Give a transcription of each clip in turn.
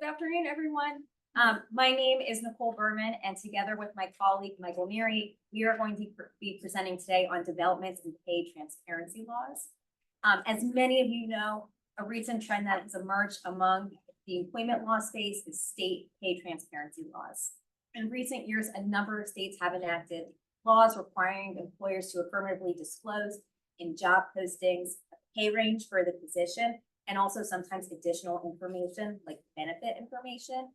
Good afternoon, everyone. My name is Nicole Behrman, and together with my colleague, Michael Neary, we are going to be presenting today on developments in pay transparency laws. As many of you know, a recent trend that has emerged among the employment law space is state pay transparency laws. In recent years, a number of states have enacted laws requiring employers to affirmatively disclose in job postings a pay range for the position, and also sometimes additional information like benefit information.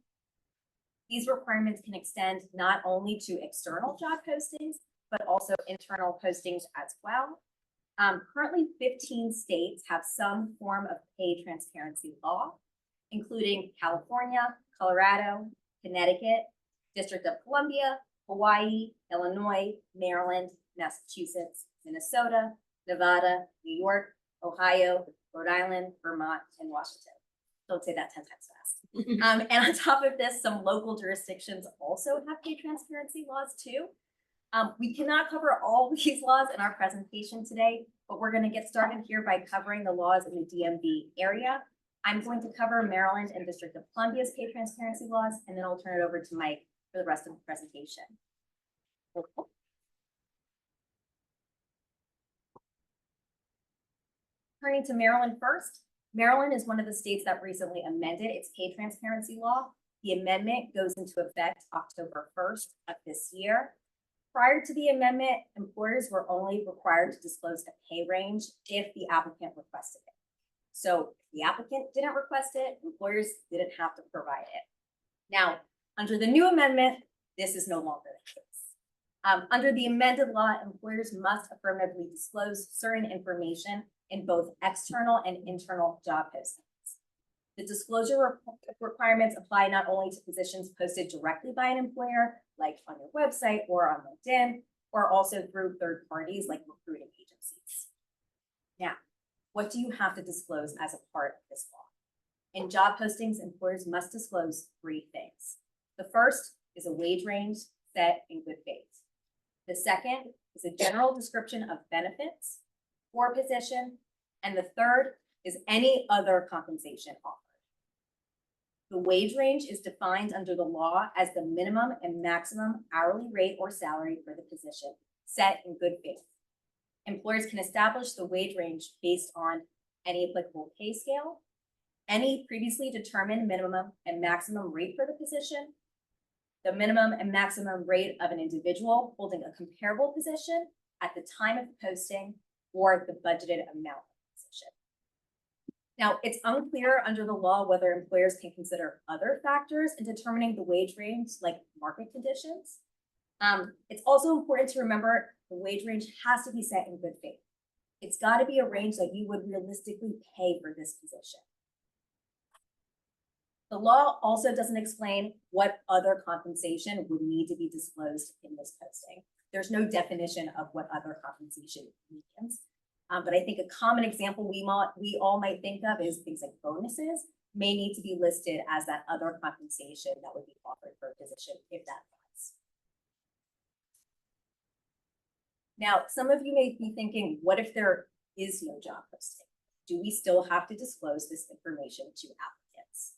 These requirements can extend not only to external job postings, but also internal postings as well. Currently, 15 states have some form of pay transparency law, including California, Colorado, Connecticut, District of Columbia, Hawaii, Illinois, Maryland, Massachusetts, Minnesota, Nevada, New York, Ohio, Rhode Island, Vermont, and Washington. Don't say that 10 times fast. And on top of this, some local jurisdictions also have pay transparency laws too. We cannot cover all these laws in our presentation today, but we're going to get started here by covering the laws in the DMV area. I'm going to cover Maryland and District of Columbia's pay transparency laws, and then I'll turn it over to Mike for the rest of the presentation. Turning to Maryland first, Maryland is one of the states that recently amended its pay transparency law. The amendment goes into effect October 1st of this year. Prior to the amendment, employers were only required to disclose a pay range if the applicant requested it. So if the applicant didn't request it, employers didn't have to provide it. Now, under the new amendment, this is no longer the case. Under the amended law, employers must affirmatively disclose certain information in both external and internal job postings. The disclosure requirements apply not only to positions posted directly by an employer, like on your website or on LinkedIn, or also through third parties like recruiting agencies. Now, what do you have to disclose as a part of this law? In job postings, employers must disclose three things. The first is a wage range set in good faith. The second is a general description of benefits for a position, and the third is any other compensation offered. The wage range is defined under the law as the minimum and maximum hourly rate or salary for the position set in good faith. Employers can establish the wage range based on any applicable pay scale, any previously determined minimum and maximum rate for the position, the minimum and maximum rate of an individual holding a comparable position at the time of the posting, or the budgeted amount of the position. Now, it's unclear under the law whether employers can consider other factors in determining the wage range, like market conditions. It's also important to remember the wage range has to be set in good faith. It's got to be a range that you would realistically pay for this position. The law also doesn't explain what other compensation would need to be disclosed in this posting. There's no definition of what other compensation means. But I think a common example we all might think of is things like bonuses may need to be listed as that other compensation that would be offered for a position if that applies. Now, some of you may be thinking, what if there is no job posting? Do we still have to disclose this information to applicants?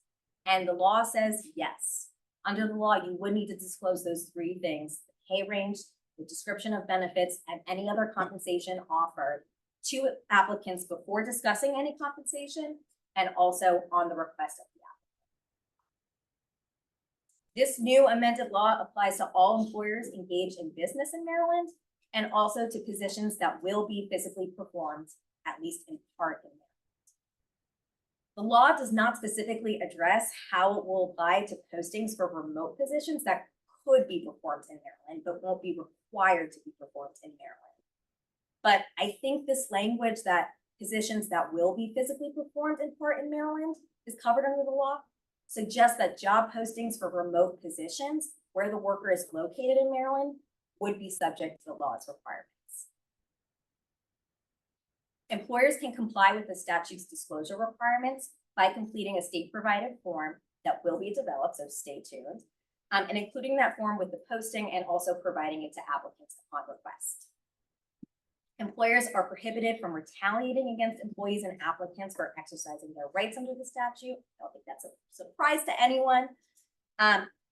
And the law says yes. Under the law, you would need to disclose those three things: the pay range, the description of benefits, and any other compensation offered to applicants before discussing any compensation, and also on the request of the applicant. This new amended law applies to all employers engaged in business in Maryland, and also to positions that will be physically performed, at least in part in Maryland. The law does not specifically address how it will apply to postings for remote positions that could be performed in Maryland, but won't be required to be performed in Maryland. But I think this language that positions that will be physically performed in part in Maryland is covered under the law suggests that job postings for remote positions where the worker is located in Maryland would be subject to the law's requirements. Employers can comply with the statute's disclosure requirements by completing a state-provided form that will be developed, so stay tuned, and including that form with the posting and also providing it to applicants upon request. Employers are prohibited from retaliating against employees and applicants for exercising their rights under the statute. I don't think that's a surprise to anyone.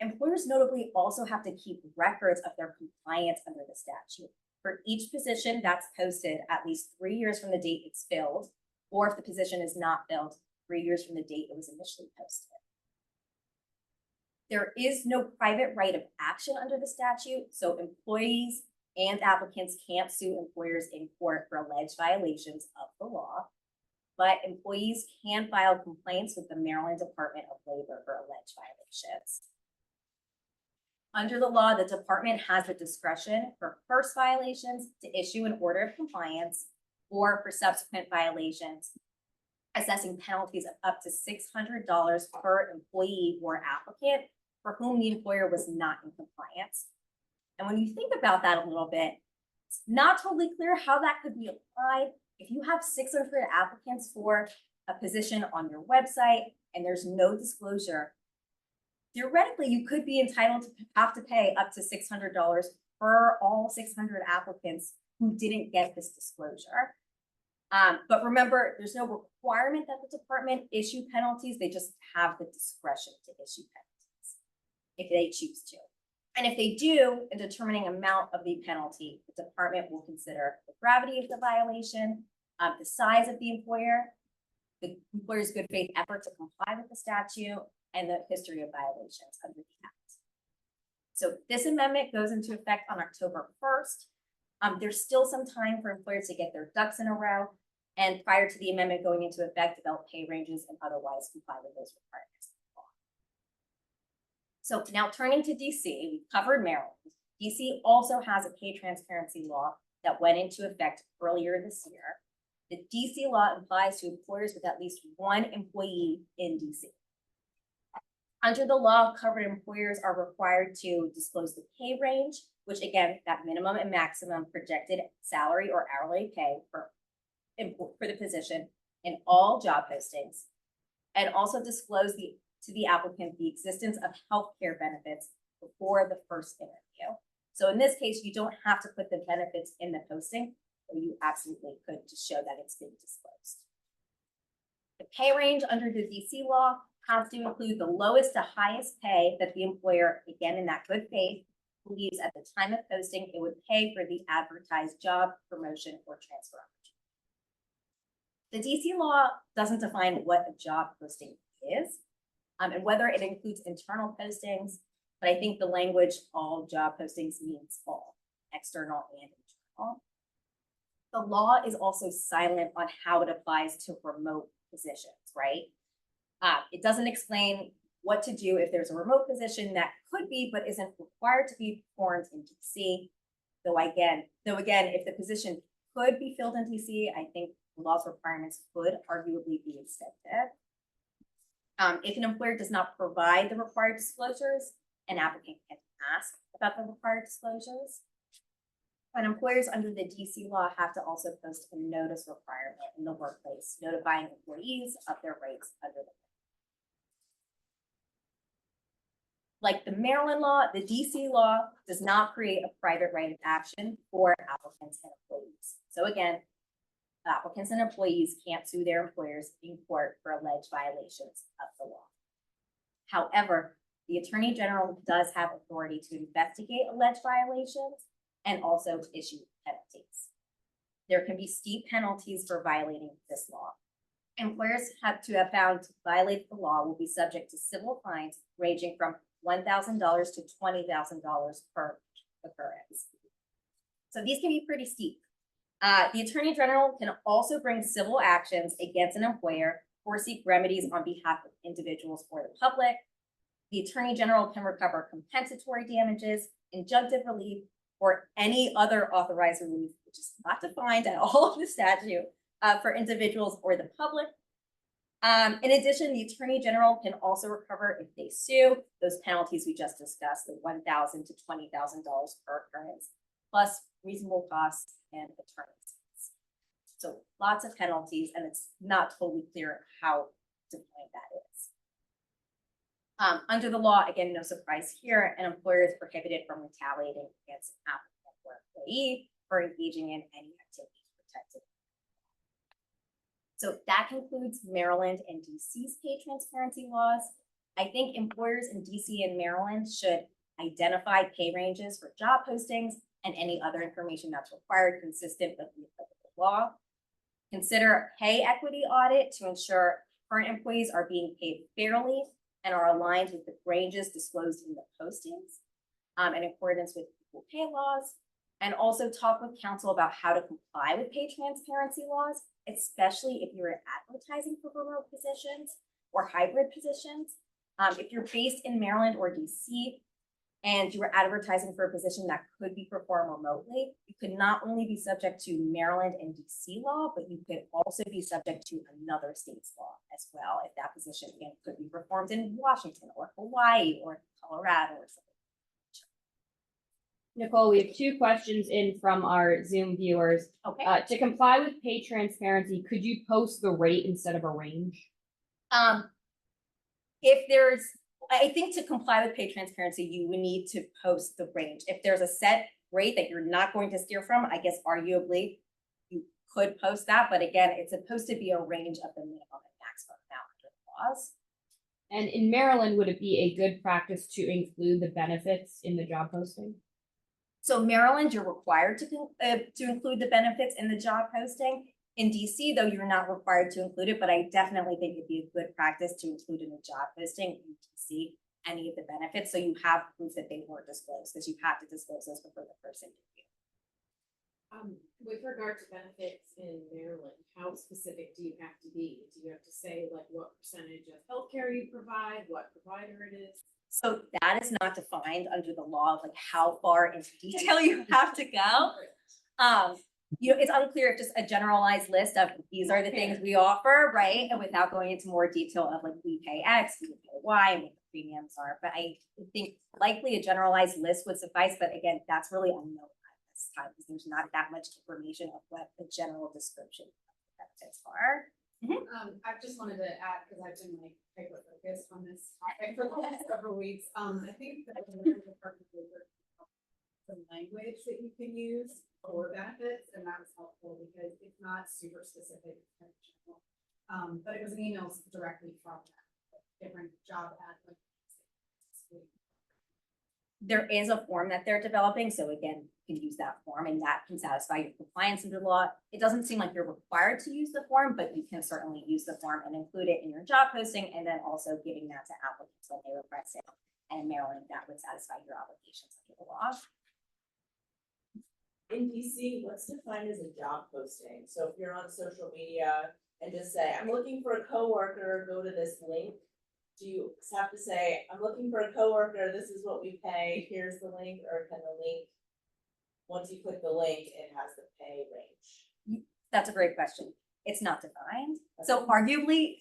Employers notably also have to keep records of their compliance under the statute. For each position that's posted at least 3 years from the date it's filled, or if the position is not filled, 3 years from the date it was initially posted. There is no private right of action under the statute, so employees and applicants can't sue employers in court for alleged violations of the law, but employees can file complaints with the Maryland Department of Labor for alleged violations. Under the law, the department has the discretion for first violations to issue an order of compliance, or for subsequent violations, assessing penalties of up to $600 per employee or applicant for whom the employer was not in compliance. And when you think about that a little bit, it's not totally clear how that could be applied. If you have 600 applicants for a position on your website and there's no disclosure, theoretically, you could be entitled to have to pay up to $600 for all 600 applicants who didn't get this disclosure. But remember, there's no requirement that the department issue penalties. They just have the discretion to issue penalties if they choose to. And if they do, in determining amount of the penalty, the department will consider the gravity of the violation, the size of the employer's good faith effort to comply with the statute, and the history of violations under the Act. So this amendment goes into effect on October 1st. There's still some time for employers to get their ducks in a row, and prior to the amendment going into effect, develop pay ranges and otherwise comply with those requirements. So now turning to DC, we covered Maryland. DC also has a pay transparency law that went into effect earlier this year. The DC law applies to employers with at least one employee in DC. Under the law, covered employers are required to disclose the pay range, which again, that minimum and maximum projected salary or hourly pay for the position in all job postings, and also disclose to the applicant the existence of healthcare benefits before the first interview. So in this case, you don't have to put the benefits in the posting, but you absolutely could to show that it's been disclosed. The pay range under the DC law has to include the lowest to highest pay that the employer, again in that good faith, believes at the time of posting it would pay for the advertised job, promotion, or transfer opportunity. The DC law doesn't define what a job posting is, and whether it includes internal postings, but I think the language all job postings means all, external and internal. The law is also silent on how it applies to remote positions, right? It doesn't explain what to do if there's a remote position that could be, but isn't required to be performed in DC. Though again, if the position could be filled in DC, I think the law's requirements could arguably be extended. If an employer does not provide the required disclosures, an applicant can ask about the required disclosures. But employers under the DC law have to also post a notice requirement in the workplace, notifying employees of their rights under the law. Like the Maryland law, the DC law does not create a private right of action for applicants and employees. So again, applicants and employees can't sue their employers in court for alleged violations of the law. However, the Attorney General does have authority to investigate alleged violations and also to issue penalties. There can be steep penalties for violating this law. Employers have to have found to violate the law will be subject to civil fines ranging from $1,000 to $20,000 per occurrence. So these can be pretty steep. The Attorney General can also bring civil actions against an employer or seek remedies on behalf of individuals or the public. The Attorney General can recover compensatory damages, injunctive relief, or any other authorized relief, which is not defined at all in the statute, for individuals or the public. In addition, the Attorney General can also recover if they sue those penalties we just discussed, the $1,000 to $20,000 per occurrence, plus reasonable costs and attorneys. So lots of penalties, and it's not totally clear how defined that is. Under the law, again, no surprise here, an employer is prohibited from retaliating against an applicant or employee for engaging in any activity protected. So that concludes Maryland and DC's pay transparency laws. I think employers in DC and Maryland should identify pay ranges for job postings and any other information that's required consistent with the applicable law. Consider a pay equity audit to ensure current employees are being paid fairly and are aligned with the ranges disclosed in the postings in accordance with equal pay laws. And also talk with counsel about how to comply with pay transparency laws, especially if you're advertising for remote positions or hybrid positions. If you're based in Maryland or DC and you are advertising for a position that could be performed remotely, you could not only be subject to Maryland and DC law, but you could also be subject to another state's law as well, if that position again could be performed in Washington or Hawaii or Colorado or something. Nicole, we have 2 questions in from our Zoom viewers. Okay. To comply with pay transparency, could you post the rate instead of a range? If there's, I think to comply with pay transparency, you would need to post the range. If there's a set rate that you're not going to steer from, I guess arguably you could post that. But again, it's supposed to be a range of the minimum and maximum amount under the laws. And in Maryland, would it be a good practice to include the benefits in the job posting? So Maryland, you're required to include the benefits in the job posting. In DC, though, you're not required to include it, but I definitely think it'd be a good practice to include in a job posting in DC any of the benefits, so you have proof that they were disclosed, because you have to disclose those before the first interview. With regard to benefits in Maryland, how specific do you have to be? Do you have to say like what percentage of healthcare you provide, what provider it is? So that is not defined under the law of like how far into detail you have to go. You know, it's unclear if just a generalized list of these are the things we offer, right? And without going into more detail of like we pay X, we pay Y, and what the premiums are. But I think likely a generalized list would suffice. But again, that's really unknown at this time because there's not that much information of what the general description of the benefits are. I just wanted to add, because I've been like hyper focused on this topic for the last several weeks. I think that the language that you can use for benefits, and that was helpful because it's not super specific. But it was an email directly from that different job ad. There is a form that they're developing. So again, you can use that form and that can satisfy your compliance under law. It doesn't seem like you're required to use the form, but you can certainly use the form and include it in your job posting and then also giving that to applicants when they request it. And Maryland, that would satisfy your obligations under the law. In DC, what's defined as a job posting? So if you're on social media and just say, I'm looking for a coworker, go to this link. Do you have to say, I'm looking for a coworker, this is what we pay, here's the link, or can the link, once you click the link, it has the pay range? That's a great question. It's not defined. So arguably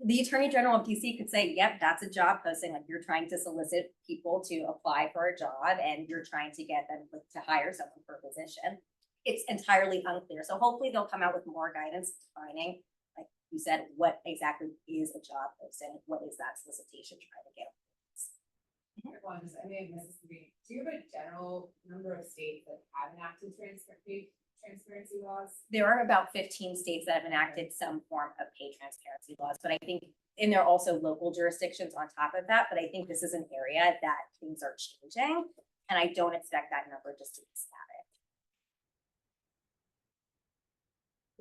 the Attorney General of DC could say, yep, that's a job posting. Like you're trying to solicit people to apply for a job and you're trying to get them to hire someone for a position. It's entirely unclear. So hopefully they'll come out with more guidance defining, like you said, what exactly is a job posting? What is that solicitation trying to get? I may have missed this meeting. Do you have a general number of states that have enacted transparency laws? There are about 15 states that have enacted some form of pay transparency laws, but I think, and there are also local jurisdictions on top of that, but I think this is an area that things are changing, and I don't expect that number just to be static.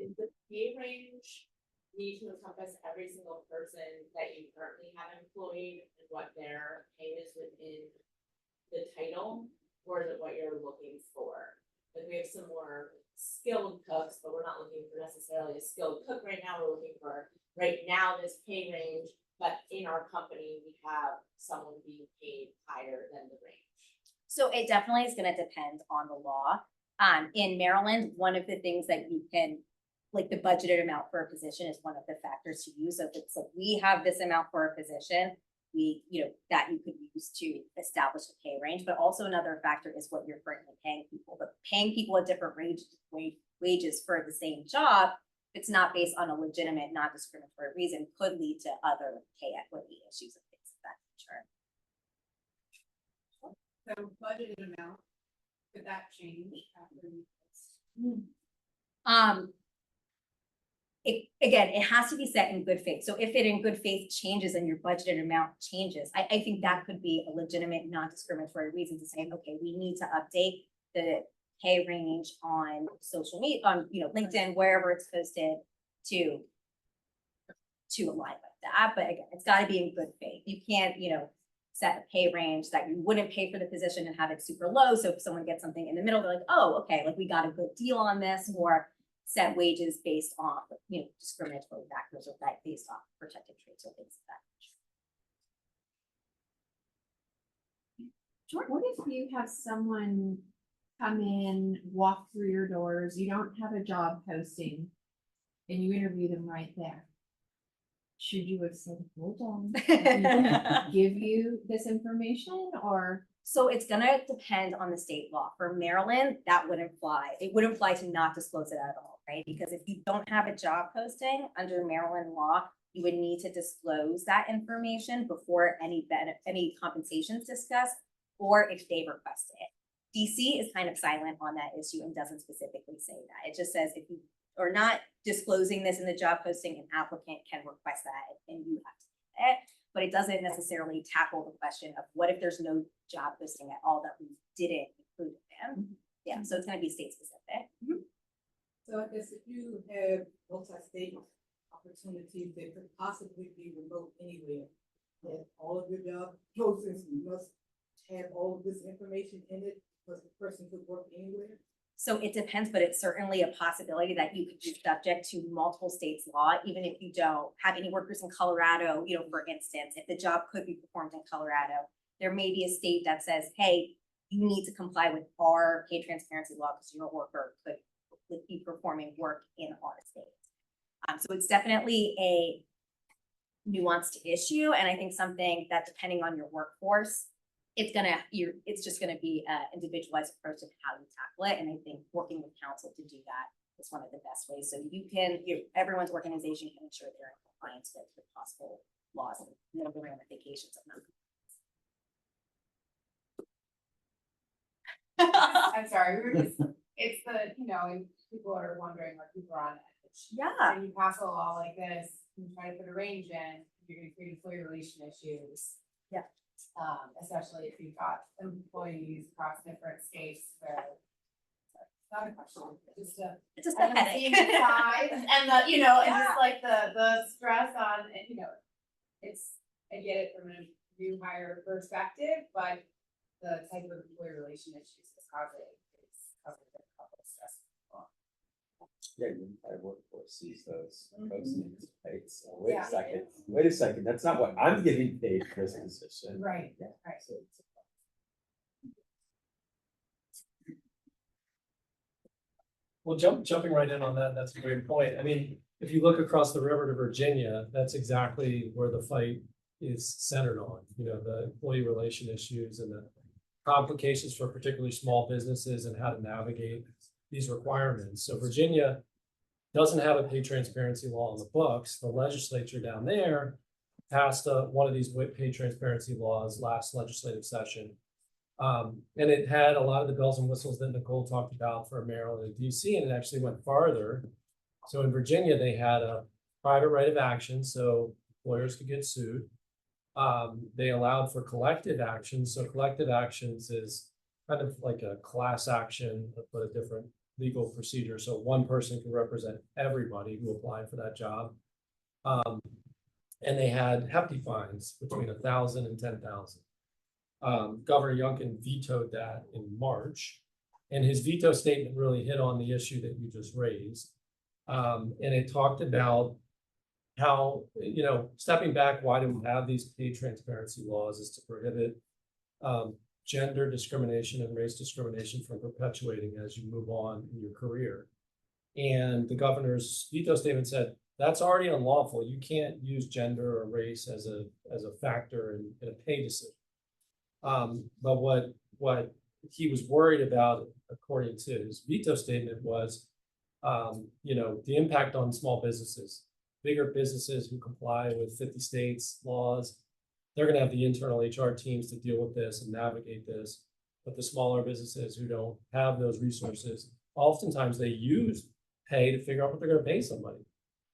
Is the pay range need to encompass every single person that you currently have employed and what their pay is within the title, or is it what you're looking for? Like we have some more skilled cooks, but we're not looking for necessarily a skilled cook right now. We're looking for right now this pay range, but in our company we have someone being paid higher than the range. So it definitely is going to depend on the law. In Maryland, one of the things that you can, like the budgeted amount for a position is one of the factors to use. So if it's like we have this amount for a position, that you could use to establish a pay range, but also another factor is what you're currently paying people. But paying people at different wages for the same job, if it's not based on a legitimate, non-discriminatory reason, could lead to other pay equity issues and things of that nature. So budgeted amount, could that change after you post It has to be set in good faith. So if it in good faith changes and your budgeted amount changes, I think that could be a legitimate non-discriminatory reason to say, okay, we need to update the pay range on social media, on, LinkedIn, wherever it's posted to align with that. But again, it's gotta be in good faith. You can't, set a pay range that you wouldn't pay for the position and have it super low. So if someone gets something in the middle, they're like, oh, okay, like we got a good deal on this, or set wages based off, discriminatory factors or based off protected traits or things like that. Sure. What if you have someone come in, walk through your doors, you don't have a job posting, and you interview them right there? Should you have said, hold on, give you this information, or? So it's gonna depend on the state law. For Maryland, that wouldn't fly. It wouldn't fly to not disclose it at all, right? Because if you don't have a job posting under Maryland law, you would need to disclose that information before any compensation is discussed, or if they request it. DC is kind of silent on that issue and doesn't specifically say that. It just says if you are not disclosing this in the job posting, an applicant can request that and you have to do it. But it doesn't necessarily tackle the question of what if there's no job posting at all that we didn't include in. Yeah, so it's gonna be state specific. So I guess if you have multi-state opportunities that could possibly be remote anywhere, that all of your job postings must have all of this information in it, because the person could work anywhere? So it depends, but it's certainly a possibility that you could be subject to multiple states' law, even if you don't have any workers in Colorado, for instance, if the job could be performed in Colorado, there may be a state that says, hey, you need to comply with our pay transparency law because your worker could be performing work in our state. So it's definitely a nuanced issue. And I think something that depending on your workforce, it's just gonna be an individualized approach of how you tackle it. And I think working with counsel to do that is one of the best ways. So everyone's organization can ensure they're in compliance with the possible laws and the ramifications of non. I'm sorry, it's the, and people are wondering, like, people are on edge. Yeah. And you pass a law like this, you try to put a range in, you're gonna create employee relation issues. Yeah. Especially if you've got employees across different states where. Not a question, just a. It's just a headache. Side and the, and just like the stress on, and I get it from a new hire perspective, but the type of employee relation issues is causing a couple of stress. Yeah, your entire workforce sees those Mhm. postings, right? So Yeah. wait a second, that's not what I'm getting paid for this position. Right, Yeah. right. So it's- Well, jumping right in on that, that's a great point. I mean, if you look across the river to Virginia, that's exactly where the fight is centered on, the employee relation issues and the complications for particularly small businesses and how to navigate these requirements. So Virginia doesn't have a pay transparency law on the books. The legislature down there passed one of these pay transparency laws last legislative session. And it had a lot of the bells and whistles that Nicole talked about for Maryland and DC, and it actually went farther. So in Virginia, they had a private right of action, so employers could get sued. They allowed for collective actions. So collective actions is kind of like a class action, but a different legal procedure. So one person can represent everybody who applied for that job. And they had hefty fines between 1,000 and 10,000. Governor Youngkin vetoed that in March, and his veto statement really hit on the issue that you just raised. And it talked about how, stepping back, why do we have these pay transparency laws is to prohibit gender discrimination and race discrimination from perpetuating as you move on in your career. And the governor's veto statement said, that's already unlawful. You can't use gender or race as a factor in a pay decision. But what he was worried about, according to his veto statement, was, the impact on small businesses, bigger businesses who comply with 50 states laws. They're going to have the internal HR teams to deal with this and navigate this. But the smaller businesses who don't have those resources, oftentimes they use pay to figure out what they're gonna pay somebody.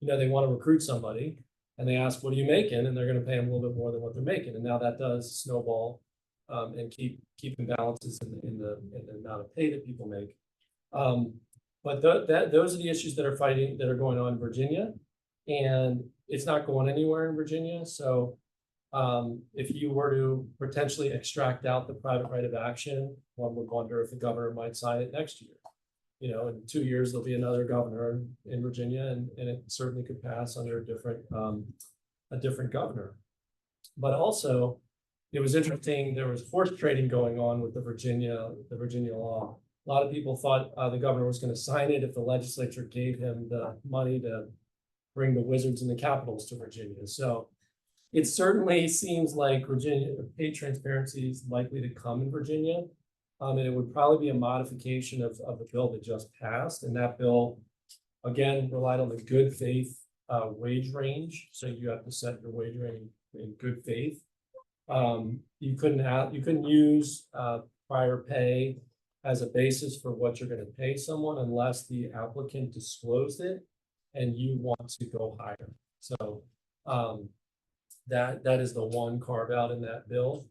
You know, they wanna recruit somebody and they ask, what are you making? And they're gonna pay them a little bit more than what they're making. And now that does snowball and keep imbalances in the amount of pay that people make. But those are the issues that are going on in Virginia. And it's not going anywhere in Virginia. So if you were to potentially extract out the private right of action, one would wonder if the governor might sign it next year. You know, in 2 years, there'll be another governor in Virginia, and it certainly could pass under a different governor. But also, it was interesting, there was horse trading going on with the Virginia law. A lot of people thought the governor was going to sign it if the legislature gave him the money to bring the wizards and the capitals to Virginia. So it certainly seems like Virginia pay transparency is likely to come in Virginia. And it would probably be a modification of the bill that just passed. And that bill, again, relied on the good faith wage range. So you have to set your wage range in good faith. You couldn't use prior pay as a basis for what you're going to pay someone unless the applicant disclosed it and you want to go higher. So that is the one carve out in that bill.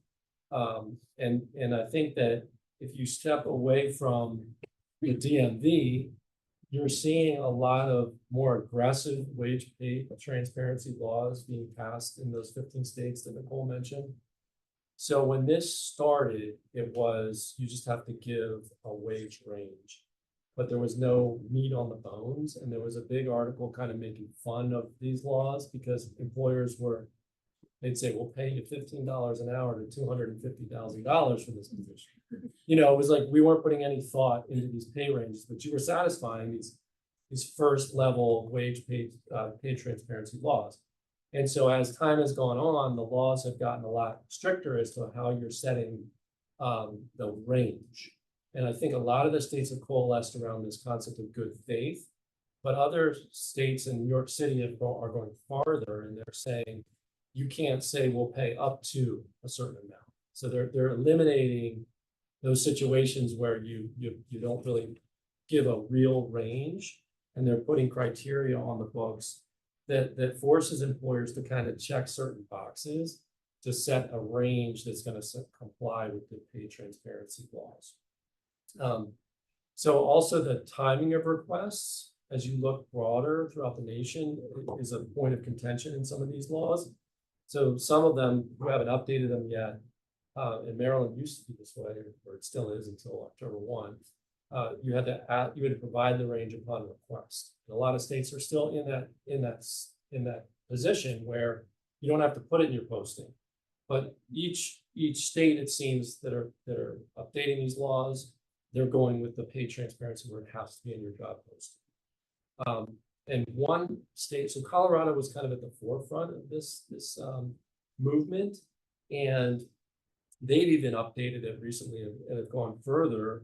And I think that if you step away from the DMV, you're seeing a lot of more aggressive wage pay transparency laws being passed in those 15 states that Nicole mentioned. So when this started, it was, you just have to give a wage range, but there was no meat on the bones. And there was a big article kind of making fun of these laws because employers they'd say, we'll pay you $15 an hour to $250,000 for this position. You know, it was like, we weren't putting any thought into these pay ranges, but you were satisfying these first level wage pay transparency laws. And so as time has gone on, the laws have gotten a lot stricter as to how you're setting the range. And I think a lot of the states have coalesced around this concept of good faith, but other states in New York City are going farther, and they're saying, you can't say we'll pay up to a certain amount. So they're eliminating those situations where you don't really give a real range, and they're putting criteria on the books that forces employers to kind of check certain boxes to set a range that's going to comply with the pay transparency laws. So also the timing of requests, as you look broader throughout the nation, is a point of contention in some of these laws. So some of them, who haven't updated them yet, and Maryland used to be this way, or it still is until October 1, you had to provide the range upon request. And a lot of states are still in that position where you don't have to put it in your posting. But each state, it seems, that are updating these laws, they're going with the pay transparency where it has to be in your job posting. And one state, so Colorado was kind of at the forefront of this movement, and they've even updated it recently and have gone further,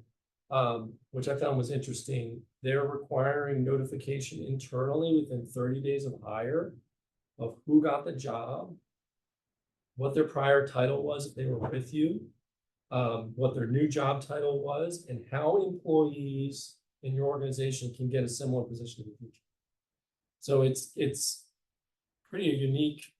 which I found was interesting. They're requiring notification internally within 30 days of hire of who got the job, what their prior title was if they were with you, what their new job title was, and how employees in your organization can get a similar position in the future. So it's pretty unique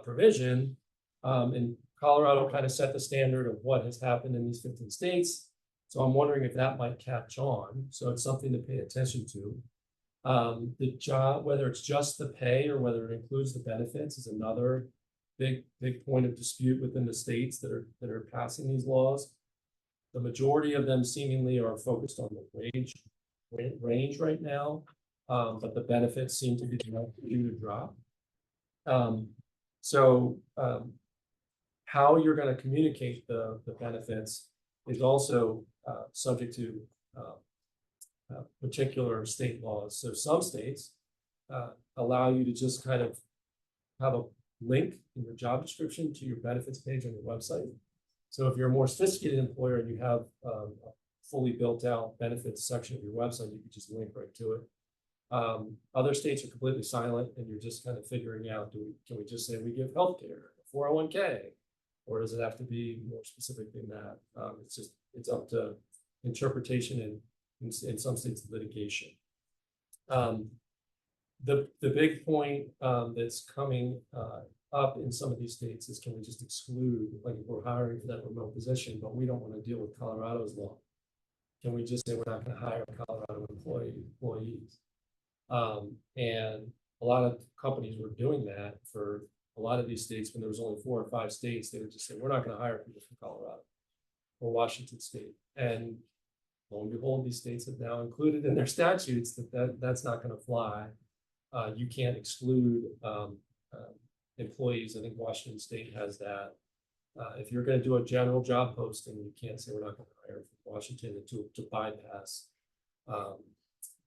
provision, and Colorado kind of set the standard of what has happened in these 15 states. So I'm wondering if that might catch on. So it's something to pay attention to. The job, whether it's just the pay or whether it includes the benefits, is another big point of dispute within the states that are passing these laws. The majority of them seemingly are focused on the wage range right now, but the benefits seem to be due to drop. How you're going to communicate the benefits is also subject to particular state laws. So some states allow you to just kind of have a link in your job description to your benefits page on your website. So if you're a more sophisticated employer and you have a fully built out benefits section of your website, you can just link right to it. Other states are completely silent, and you're just kind of figuring out, can we just say we give healthcare, 401k, or does it have to be more specific than that? It's up to interpretation in some states litigation. The big point that's coming up in some of these states is, can we just exclude, like if we're hiring for that remote position, but we don't want to deal with Colorado's law? Can we just say we're not going to hire Colorado employees? And a lot of companies were doing that for a lot of these states. When there was only 4 or 5 states, they would just say, we're not going to hire people from Colorado or Washington State. And lo and behold, these states have now included in their statutes that's not going to fly. You can't exclude employees. I think Washington State has that. If you're going to do a general job posting, you can't say we're not going to hire from Washington to bypass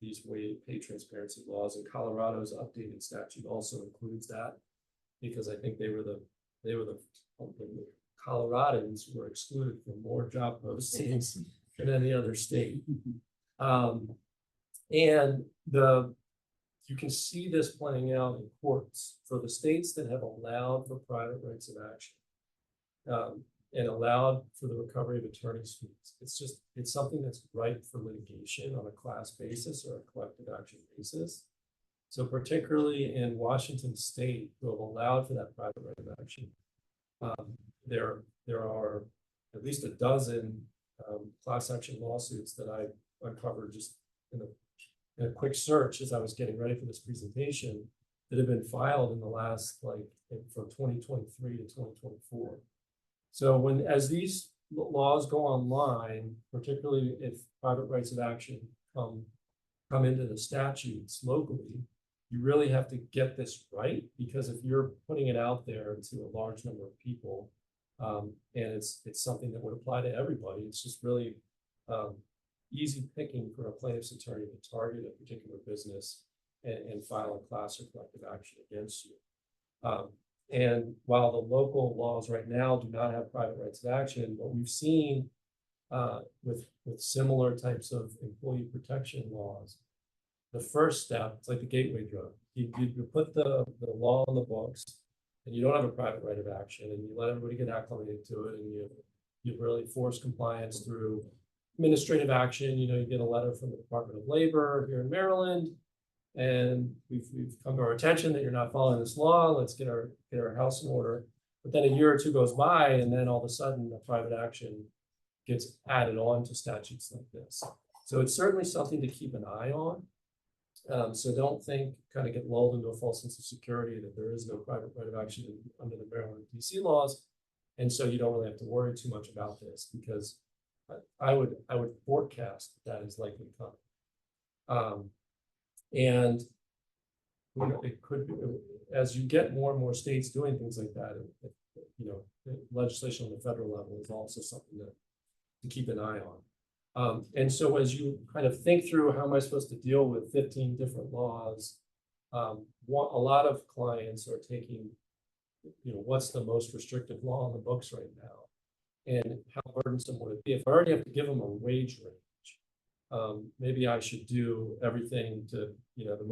these pay transparency laws. And Colorado's updated statute also includes that, because I think they were the Coloradans who were excluded from more job postings than any other state. And you can see this playing out in courts for the states that have allowed for private rights of action and allowed for the recovery of attorney's fees. It's something that's ripe for litigation on a class basis or a collective action basis. So particularly in Washington State, who have allowed for that private right of action, there are at least a dozen class action lawsuits that I uncovered just in a quick search as I was getting ready for this presentation, that have been filed in the last, from 2023 to 2024. So as these laws go online, particularly if private rights of action come into the statutes locally, you really have to get this right, because if you're putting it out there to a large number of people, and it's something that would apply to everybody, it's just really easy picking for a plaintiff's attorney to target a particular business and file a class or collective action against you. And while the local laws right now do not have private rights of action, what we've seen with similar types of employee protection laws, the first step, it's like the gateway drug. You put the law on the books, and you don't have a private right of action, and you let everybody get acclimated to it, and you really force compliance through administrative action. You get a letter from the Department of Labor here in Maryland, and we've come to our attention that you're not following this law. Let's get our house in order. But then a year or two goes by, and then all of a sudden, a private action gets added on to statutes like this. So it's certainly something to keep an eye on. So don't kind of get lulled into a false sense of security that there is no private right of action under the Maryland DC laws. And so you don't really have to worry too much about this, because I would forecast that is likely coming. And it could be, as you get more and more states doing things like that, legislation on the federal level is also something to keep an eye on. And so as you kind of think through, how am I supposed to deal with 15 different laws? A lot of clients are taking, what's the most restrictive law on the books right now? And how burdensome would it be? If I already have to give them a wage range, maybe I should do everything to, the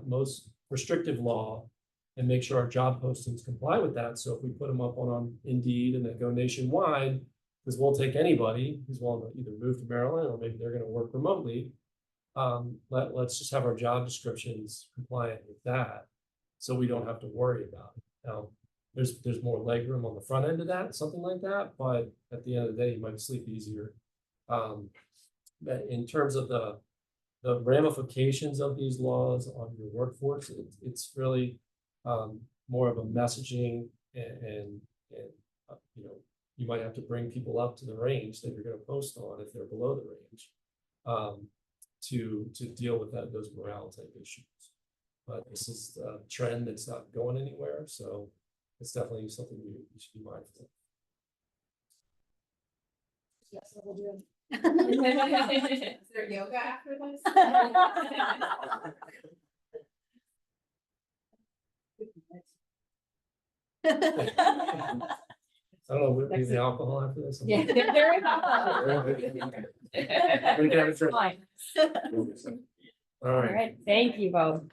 most restrictive law, and make sure our job postings comply with that. So if we put them up on Indeed and then go nationwide, because we'll take anybody who's willing to either move to Maryland, or maybe they're going to work remotely. Let's just have our job descriptions compliant with that, so we don't have to worry about it. Now, there's more legroom on the front end of that, something like that, but at the end of the day, you might sleep easier. But in terms of the ramifications of these laws on your workforce, it's really more of a messaging, and you might have to bring people up to the range that you're going to post on if they're below the range, to deal with those morale type issues. But this is a trend that's not going anywhere, so it's definitely something you should be mindful of. Yes, we'll do. Is there yoga after this? I don't know, we'll use the alcohol after this. Yeah, they're very We can have a drink. fine. All All right. right, thank you both.